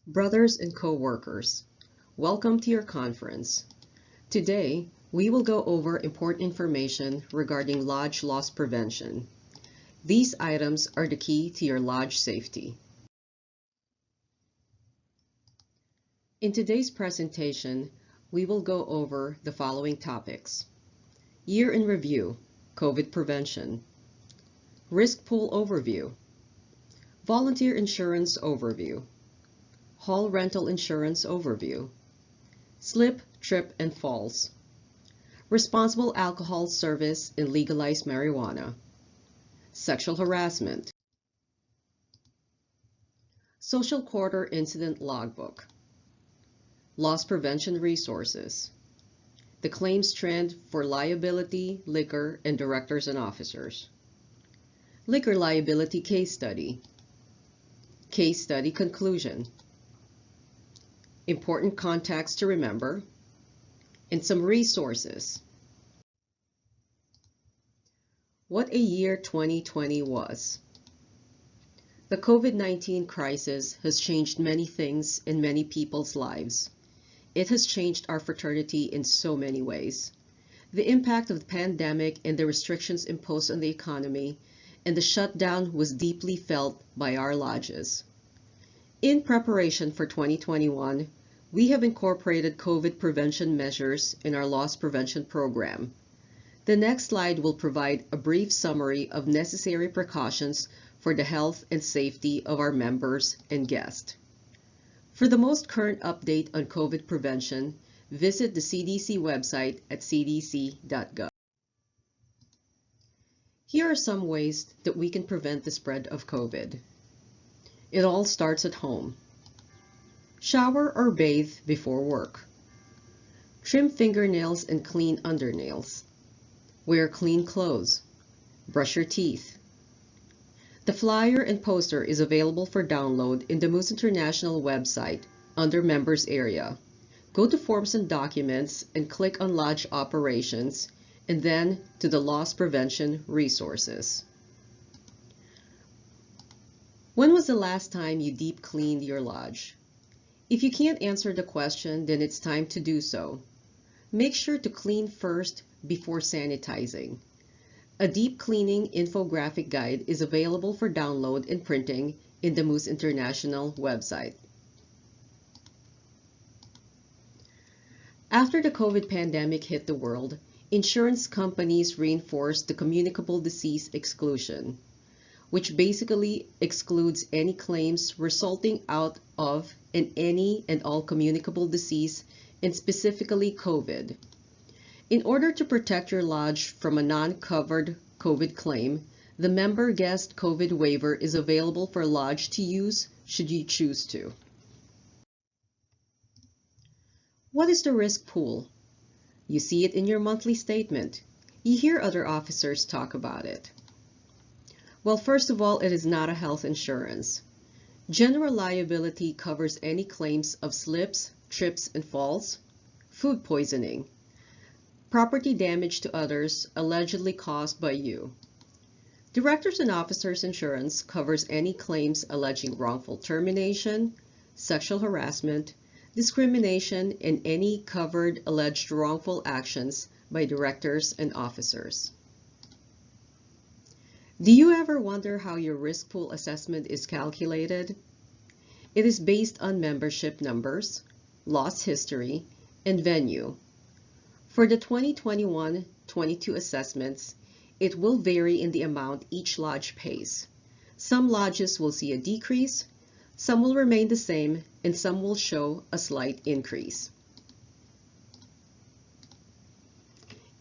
Brothers and co-workers, welcome to your conference. Today, we will go over important information regarding lodge loss prevention. These items are the key to your lodge safety. In today's presentation, we will go over the following topics: Year in Review, COVID Prevention, Risk Pool Overview, Volunteer Insurance Overview, Hall Rental Insurance Overview, Slip, Trip, and Falls, Responsible Alcohol Service in Legalized Marijuana, Sexual Harassment, Social Quarter Incident Logbook, Loss Prevention Resources, the Claims Trend for Liability, Liquor, and Directors and Officers, Liquor Liability Case Study, Case Study Conclusion, important contacts to remember, and some resources. What a year 2020 was. The COVID-19 crisis has changed many things in many people's lives. It has changed our fraternity in so many ways. The impact of the pandemic and the restrictions imposed on the economy and the shutdown was deeply felt by our lodges. In preparation for 2021, we have incorporated COVID prevention measures in our loss prevention program. The next slide will provide a brief summary of necessary precautions for the health and safety of our members and guests. For the most current update on COVID prevention, visit the CDC website at cdc.gov. Here are some ways that we can prevent the spread of COVID. It all starts at home. Shower or bathe before work. Trim fingernails and clean undernails. Wear clean clothes. Brush your teeth. The flyer and poster is available for download in the Moose International website under Members area. Go to Forms and Documents and click on Lodge Operations and then to the Loss Prevention Resources. When was the last time you deep cleaned your lodge? If you can't answer the question, then it's time to do so. Make sure to clean first before sanitizing. A deep cleaning infographic guide is available for download and printing in the Moose International website. After the COVID pandemic hit the world, insurance companies reinforced the communicable disease exclusion, which basically excludes any claims resulting out of any and all communicable disease, and specifically COVID. In order to protect your lodge from a non-covered COVID claim, the member guest COVID waiver is available for lodge to use should you choose to. What is the risk pool? You see it in your monthly statement. You hear other officers talk about it. Well, first of all, it is not a health insurance. General liability covers any claims of slips, trips, and falls, food poisoning, property damage to others allegedly caused by you. Directors and officers insurance covers any claims alleging wrongful termination, sexual harassment, discrimination, and any covered alleged wrongful actions by directors and officers. Do you ever wonder how your risk pool assessment is calculated? It is based on membership numbers, loss history, and venue. For the 2021-22 assessments, it will vary in the amount each lodge pays. Some lodges will see a decrease, some will remain the same, and some will show a slight increase.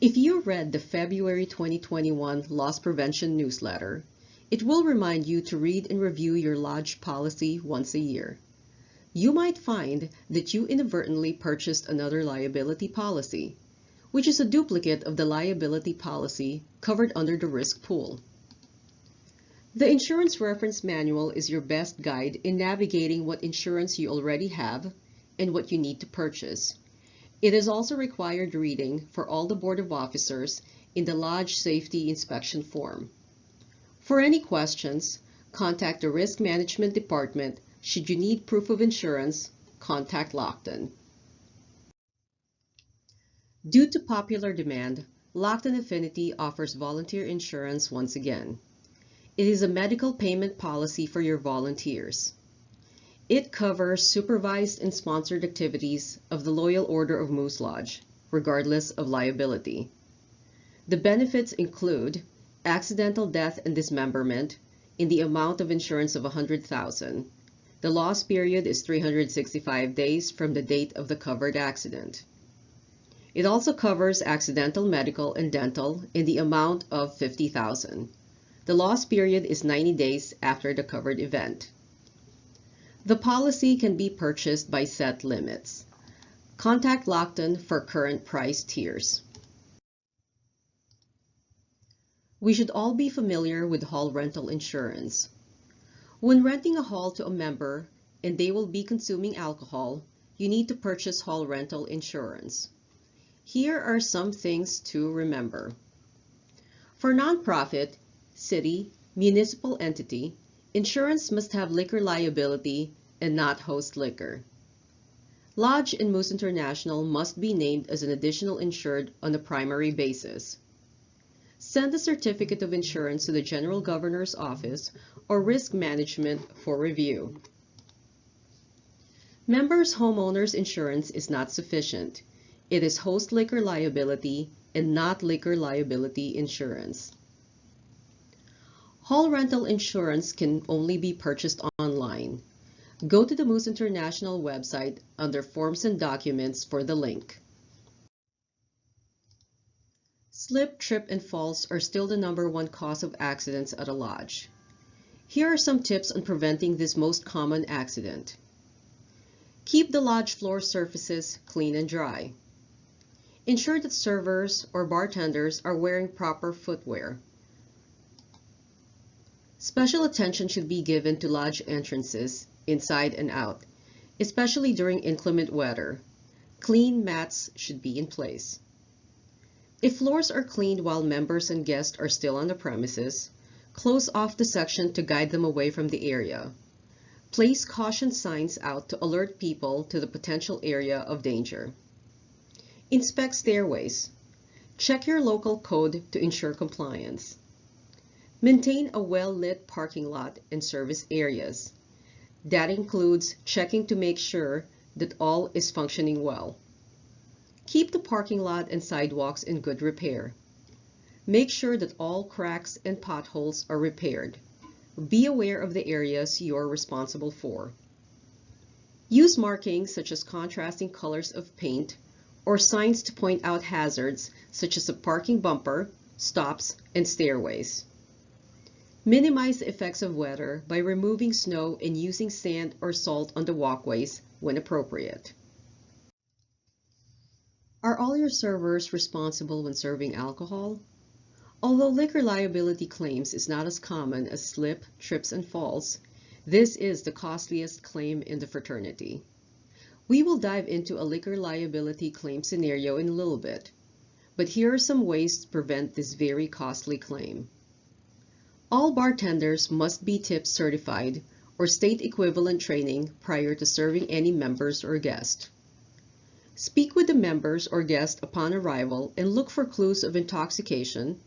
If you read the February 2021 Loss Prevention newsletter, it will remind you to read and review your lodge policy once a year. You might find that you inadvertently purchased another liability policy, which is a duplicate of the liability policy covered under the risk pool. The Insurance Reference Manual is your best guide in navigating what insurance you already have and what you need to purchase. It is also required reading for all the Board of Officers in the Lodge Safety Inspection Form. For any questions, contact the Risk Management Department Should you need proof of insurance, contact Lockton. Due to popular demand, Lockton Affinity offers volunteer insurance once again. It is a medical payment policy for your volunteers. It covers supervised and sponsored activities of the Loyal Order of Moose Lodge, regardless of liability. The benefits include accidental death and dismemberment in the amount of insurance of $100,000. The loss period is 365 days from the date of the covered accident. It also covers accidental medical and dental in the amount of $50,000. The loss period is 90 days after the covered event. The policy can be purchased by set limits. Contact Lockton for current price tiers. We should all be familiar with hall rental insurance. When renting a hall to a member and they will be consuming alcohol, you need to purchase hall rental insurance. Here are some things to remember. For nonprofit, city, municipal entity, insurance must have liquor liability and not host liquor. Lodge and Moose International must be named as an additional insured on a primary basis. Send a certificate of insurance to the General Governor's Office or Risk Management for review. Members' homeowners insurance is not sufficient. It is host liquor liability and not liquor liability insurance. Hall rental insurance can only be purchased online. Go to the Moose International website under Forms and Documents for the link. Slip, trip, and falls are still the #1 cause of accidents at a lodge. Here are some tips on preventing this most common accident. Keep the lodge floor surfaces clean and dry. Ensure that servers or bartenders are wearing proper footwear. Special attention should be given to lodge entrances, inside and out, especially during inclement weather. Clean mats should be in place. If floors are cleaned while members and guests are still on the premises, close off the section to guide them away from the area. Place caution signs out to alert people to the potential area of danger. Inspect stairways. Check your local code to ensure compliance. Maintain a well-lit parking lot and service areas. That includes checking to make sure that all is functioning well. Keep the parking lot and sidewalks in good repair. Make sure that all cracks and potholes are repaired. Be aware of the areas you are responsible for. Use markings such as contrasting colors of paint or signs to point out hazards such as a parking bumper, stops, and stairways. Minimize the effects of weather by removing snow and using sand or salt on the walkways when appropriate. Are all your servers responsible when serving alcohol? Although liquor liability claims is not as common as slip, trips, and falls, this is the costliest claim in the fraternity. We will dive into a liquor liability claim scenario in a little bit, but here are some ways to prevent this very costly claim. All bartenders must be tip certified or state equivalent training prior to serving any members or guests. Speak with the members or guests upon arrival and look for clues of intoxication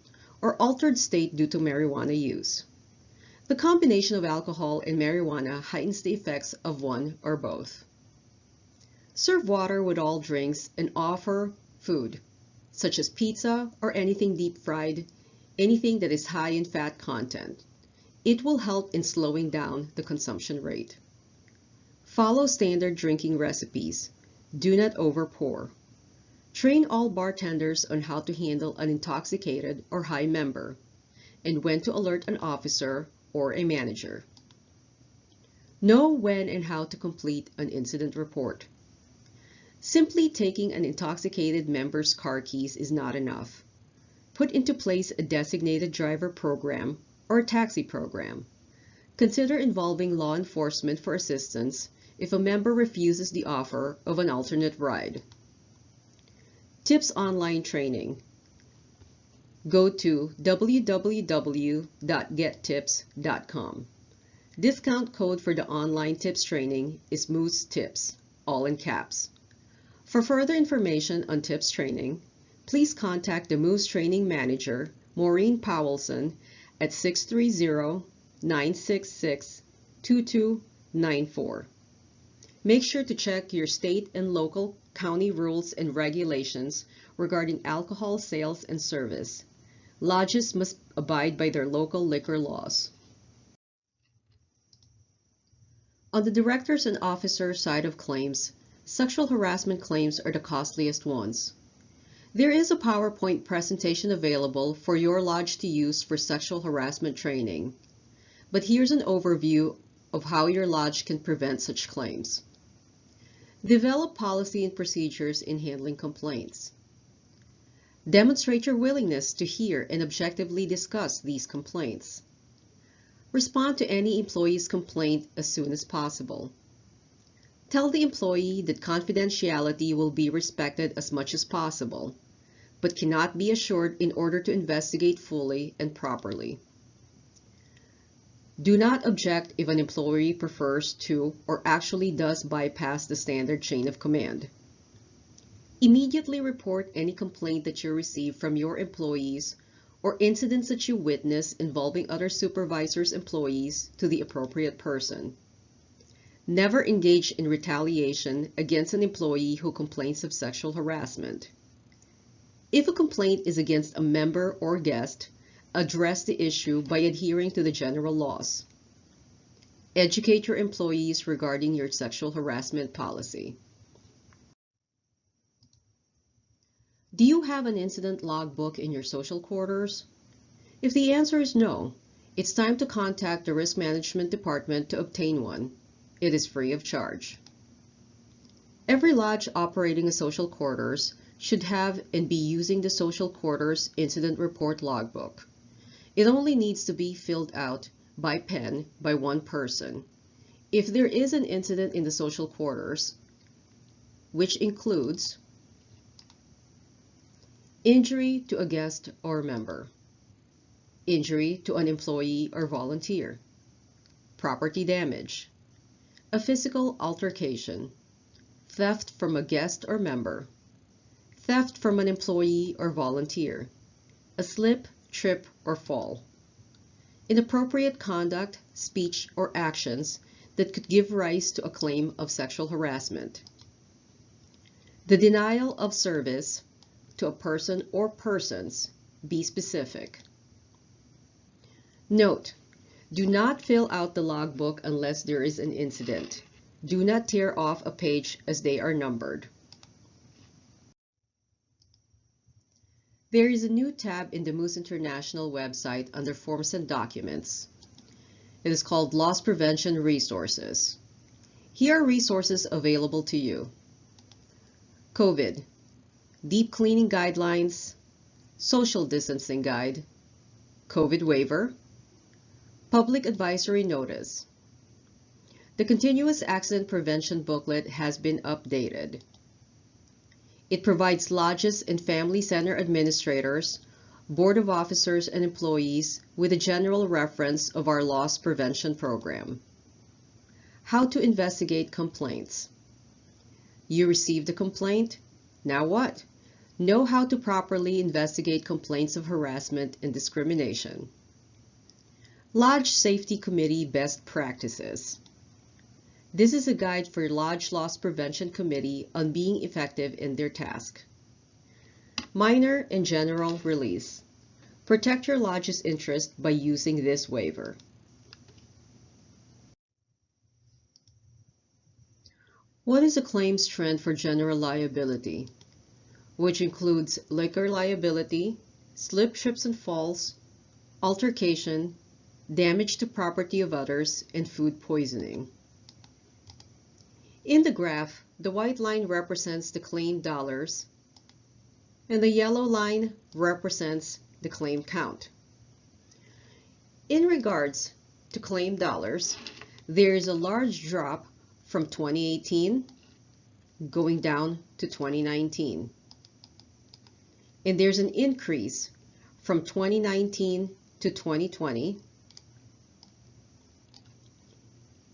or altered state due to marijuana use. The combination of alcohol and marijuana heightens the effects of one or both. Serve water with all drinks and offer food, such as pizza or anything deep fried, anything that is high in fat content. It will help in slowing down the consumption rate. Follow standard drinking recipes. Do not overpour. Train all bartenders on how to handle an intoxicated or high member and when to alert an officer or a manager. Know when and how to complete an incident report. Simply taking an intoxicated member's car keys is not enough. Put into place a designated driver program or a taxi program. Consider involving law enforcement for assistance if a member refuses the offer of an alternate ride. Tips online training. Go to www.gettips.com. Discount code for the online tips training is Moose Tips, all in caps. For further information on tips training, please contact the Moose Training Manager, Maureen Powelson, at 630-966-2294. Make sure to check your state and local county rules and regulations regarding alcohol sales and service. Lodges must abide by their local liquor laws. On the directors and officers side of claims, sexual harassment claims are the costliest ones. There is a PowerPoint presentation available for your lodge to use for sexual harassment training, but here's an overview of how your lodge can prevent such claims. Develop policy and procedures in handling complaints. Demonstrate your willingness to hear and objectively discuss these complaints. Respond to any employee's complaint as soon as possible. Tell the employee that confidentiality will be respected as much as possible, but cannot be assured in order to investigate fully and properly. Do not object if an employee prefers to or actually does bypass the standard chain of command. Immediately report any complaint that you receive from your employees or incidents that you witness involving other supervisors' employees to the appropriate person. Never engage in retaliation against an employee who complains of sexual harassment. If a complaint is against a member or guest, address the issue by adhering to the general laws. Educate your employees regarding your sexual harassment policy. Do you have an incident logbook in your social quarters? If the answer is no, it's time to contact the Risk Management Department to obtain one. It is free of charge. Every lodge operating a social quarters should have and be using the social quarters incident report logbook. It only needs to be filled out by pen by one person. If there is an incident in the social quarters, which includes injury to a guest or member, injury to an employee or volunteer, property damage, a physical altercation, theft from a guest or member, theft from an employee or volunteer, a slip, trip, or fall, inappropriate conduct, speech, or actions that could give rise to a claim of sexual harassment, the denial of service to a person or persons, be specific. Note, do not fill out the logbook unless there is an incident. Do not tear off a page as they are numbered. There is a new tab in the Moose International website under Forms and Documents. It is called Loss Prevention Resources. Here are resources available to you. COVID, Deep Cleaning Guidelines, Social Distancing Guide, COVID Waiver, Public Advisory Notice. The Continuous Accident Prevention Booklet has been updated. It provides lodges and family center administrators, board of officers, and employees with a general reference of our loss prevention program. How to investigate complaints. You received a complaint. Now what? Know how to properly investigate complaints of harassment and discrimination. Lodge Safety Committee Best Practices. This is a guide for Lodge Loss Prevention Committee on being effective in their task. Minor and General Release. Protect your lodge's interest by using this waiver. What is a claims trend for general liability, which includes liquor liability, slip, trips, and falls, altercation, damage to property of others, and food poisoning? In the graph, the white line represents the claimed dollars, and the yellow line represents the claim count. In regards to claimed dollars, there is a large drop from 2018 going down to 2019. And there's an increase from 2019 to 2020.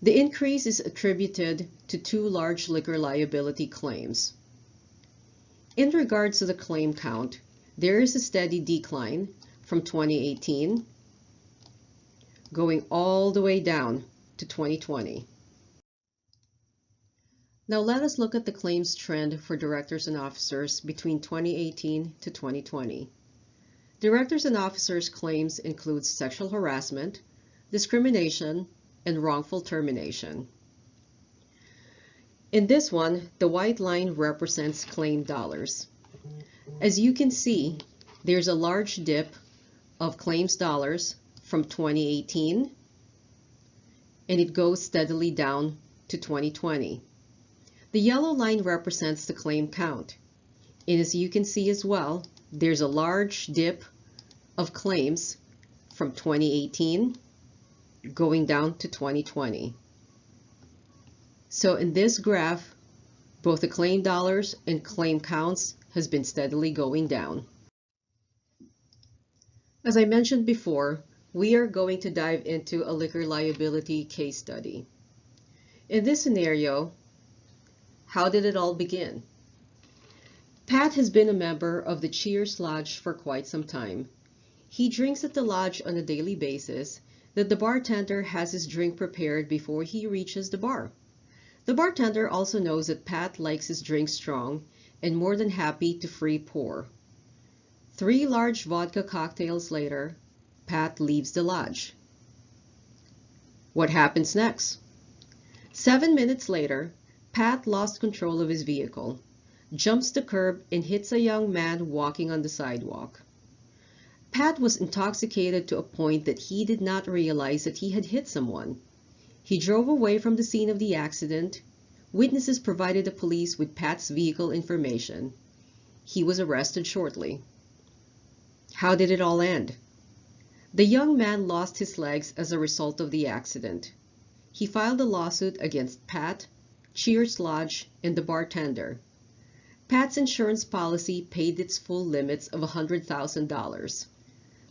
The increase is attributed to two large liquor liability claims. In regards to the claim count, there is a steady decline from 2018 going all the way down to 2020. Now let us look at the claims trend for directors and officers between 2018 to 2020. Directors and officers claims include sexual harassment, discrimination, and wrongful termination. In this one, the white line represents claim dollars. As you can see, there's a large dip of claims dollars from 2018, and it goes steadily down to 2020. The yellow line represents the claim count, and as you can see as well, there's a large dip of claims from 2018 going down to 2020. So in this graph, both the claim dollars and claim counts has been steadily going down. As I mentioned before, we are going to dive into a liquor liability case study. In this scenario, how did it all begin? Pat has been a member of the Cheers Lodge for quite some time. He drinks at the lodge on a daily basis that the bartender has his drink prepared before he reaches the bar. The bartender also knows that Pat likes his drink strong and more than happy to free pour. 3 large vodka cocktails later, Pat leaves the lodge. What happens next? 7 minutes later, Pat lost control of his vehicle, jumps the curb, and hits a young man walking on the sidewalk. Pat was intoxicated to a point that he did not realize that he had hit someone. He drove away from the scene of the accident. Witnesses provided the police with Pat's vehicle information. He was arrested shortly. How did it all end? The young man lost his legs as a result of the accident. He filed a lawsuit against Pat, Cheers Lodge, and the bartender. Pat's insurance policy paid its full limits of $100,000.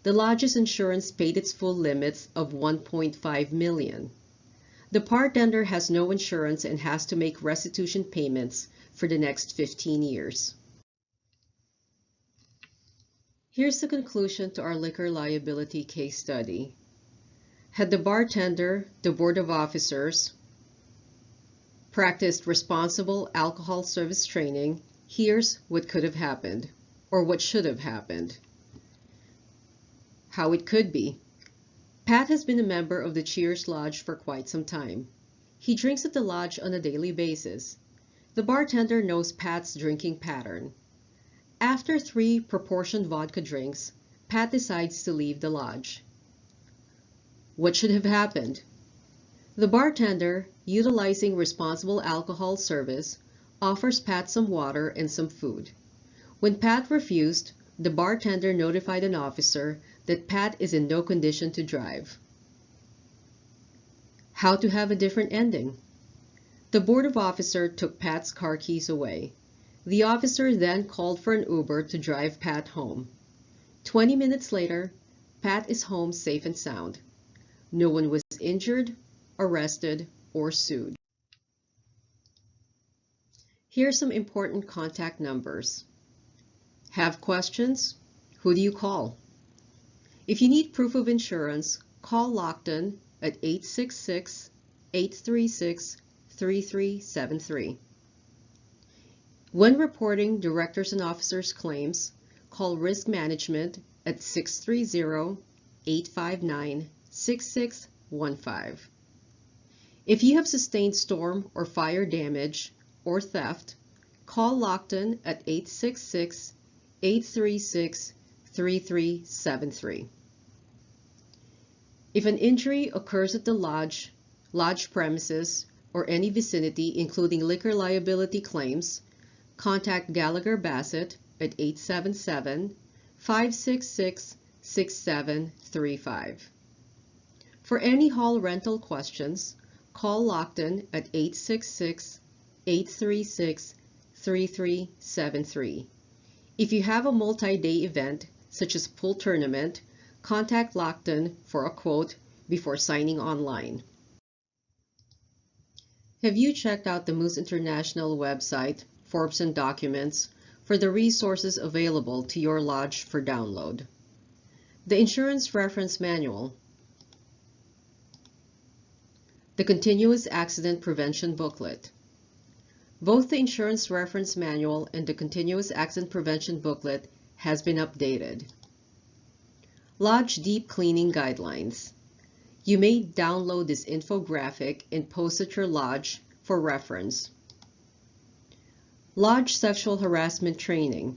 The lodge's insurance paid its full limits of $1.5 million. The bartender has no insurance and has to make restitution payments for the next 15 years. Here's the conclusion to our liquor liability case study. Had the bartender, the board of officers, practiced responsible alcohol service training, here's what could have happened, or what should have happened. How it could be. Pat has been a member of the Cheers Lodge for quite some time. He drinks at the lodge on a daily basis. The bartender knows Pat's drinking pattern. After 3 proportioned vodka drinks, Pat decides to leave the lodge. What should have happened? The bartender, utilizing responsible alcohol service, offers Pat some water and some food. When Pat refused, the bartender notified an officer that Pat is in no condition to drive. How to have a different ending? The board of officers took Pat's car keys away. The officer then called for an Uber to drive Pat home. 20 minutes later, Pat is home safe and sound. No one was injured, arrested, or sued. Here are some important contact numbers. Have questions? Who do you call? If you need proof of insurance, call Lockton at 866-836-3373. When reporting directors and officers claims, call Risk Management at 630-859-6615. If you have sustained storm or fire damage or theft, call Lockton at 866-836-3373. If an injury occurs at the lodge premises, or any vicinity including liquor liability claims, contact Gallagher Bassett at 877-566-6735. For any hall rental questions, call Lockton at 866-836-3373. If you have a multi-day event, such as pool tournament, contact Lockton for a quote before signing online. Have you checked out the Moose International website, Forms and Documents, for the resources available to your lodge for download? The Insurance Reference Manual, the Continuous Accident Prevention Booklet. Both the Insurance Reference Manual and the Continuous Accident Prevention Booklet has been updated. Lodge Deep Cleaning Guidelines. You may download this infographic and post at your lodge for reference. Lodge Sexual Harassment Training.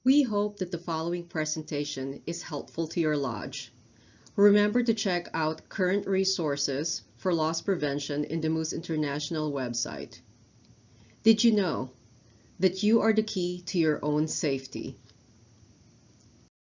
We hope that the following presentation is helpful to your lodge. Remember to check out current resources for loss prevention in the Moose International website. Did you know that you are the key to your own safety?